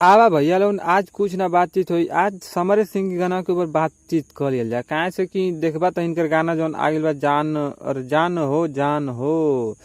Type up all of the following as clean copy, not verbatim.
आवा भैया लोग आज कुछ ना बातचीत हुई। आज समर सिंह के गाना के ऊपर बातचीत कर लिया जाए। कहाँ से कि देखबा तो इनकर गाना जौन आगिल बा जान और जान हो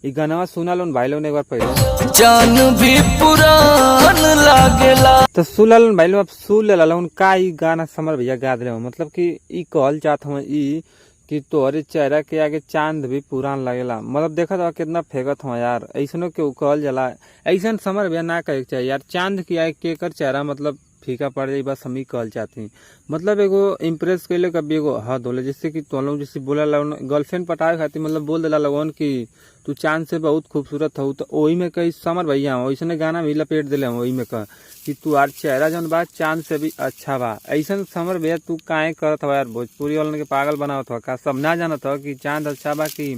ई गाना सुना लोन भाई लोग एक बार पहले जान भी पुरान लागेला तो सुन लोन भाई लोग अब सुन ले लोन का ई गाना समर भैया गा दिले मतलब कि ई कहल चाहत हूँ ई कि तोहरे चेहरा के आगे चांद भी पुरान लगेला। मतलब देखा था कितना फेंकत हो यार, ऐसनो के कहल जाला। ऐसा समर भैया ना कहे चाहिए यार, चांद की आगे के कर चेहरा मतलब फीका पड़ जाए बस हम ही कहल चाहती। मतलब एगो इम्प्रेस कैले कभी एगो हद होले, जैसे कि तुम लोग जैसे बोला गर्लफ्रेंड पटावे खातिर मतलब बोल देला लोगन कि तू चांद से बहुत खूबसूरत हो, तो वही में कही समर भैया वैसे गाना भी लपेट दिले वही में कह कि तू आर चेहरा जौन बा चांद से भी अच्छा बा। ऐसा समर भैया तू काहे करत हो यार, भोजपुरी वालन के पागल बनावत हो का? सब ना जानत हो कि चांद अच्छा बा कि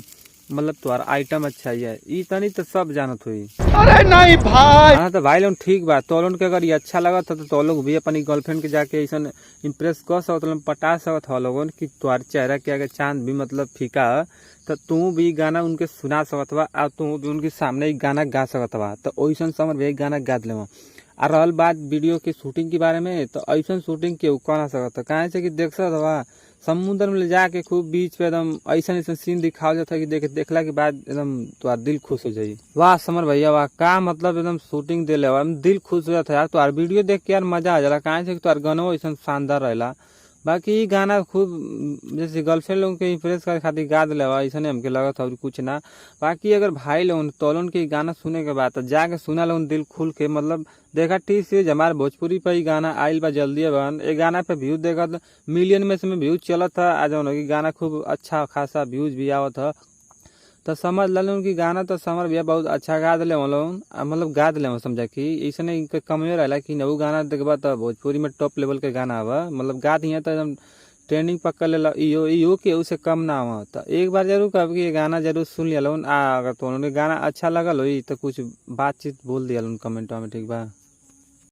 मतलब तुम्हारा आइटम अच्छा ही है? ई तनी तो सब जानत हुई। अरे नहीं भाई, हाँ तो भाई लोग ठीक बा, तो लोग के अगर ये अच्छा लगत हो तो लोग भी अपनी गर्लफ्रेंड के जाके ऐसा इम्प्रेस कर सकत हो, पटा सकत हो लोगन कि तुम्हारे चेहरा के आगे चांद भी मतलब फीका है, तो तू भी गाना उनके सुना सकत बा और तू भी उनके सामने ही गाना गा सकत बा। तो वैसा समर भैया गाना गा दिले। और रहल बात वीडियो के शूटिंग के बारे में, तो ऐसा शूटिंग केहू कर ना सकता। कहे से कि देख सकत बा समुद्र में ले जाके खूब बीच पे एकदम ऐसा सीन दिखाओ जाता है कि देखला के बाद एकदम तुम्हारा दिल खुश हो जाये। वाह समर भैया वाह, का मतलब एकदम शूटिंग दिले दिल खुश हो जाता है यार। तुम्हार वीडियो देख के यार मजा आ जाला। कहे से कि तुम्हार गाना ऐसा शानदार रहेला। बाकी ई गाना खूब जैसे गर्लफ्रेंड लोगों के इम्प्रेस करे खातिर गा दिले ऐसा हमके लगत और कुछ ना। बाकी अगर भाई लोग तोलन के गाना सुने के बाद तो जाके सुना लोग दिल खुल के। मतलब देखा ठीक से हमारे भोजपुरी पे ही गाना आयल बा जल्दी बन। ये गाना पे व्यूज देखा तो मिलियन में से व्यूज चलत था आज गाना खूब अच्छा खासा व्यूज भी आवत था। तो समझ लो कि गाना तो समर भैया बहुत अच्छा गा दिले मतलब गा दिले समझा कि ऐसा नहीं कमियो रहा कि वो गाना देखबा तो भोजपुरी में टॉप लेवल के गाना आवा मतलब गा दिए तो एकदम ट्रेंडिंग पकड़ ले इो के उसे कम ना हो। तो एक बार जरूर कह कि ये गाना जरूर सुन लिया लोन। अगर तो गाना अच्छा लगल हो तो कुछ बातचीत बोल दिया लोन कमेंट में, ठीक बा।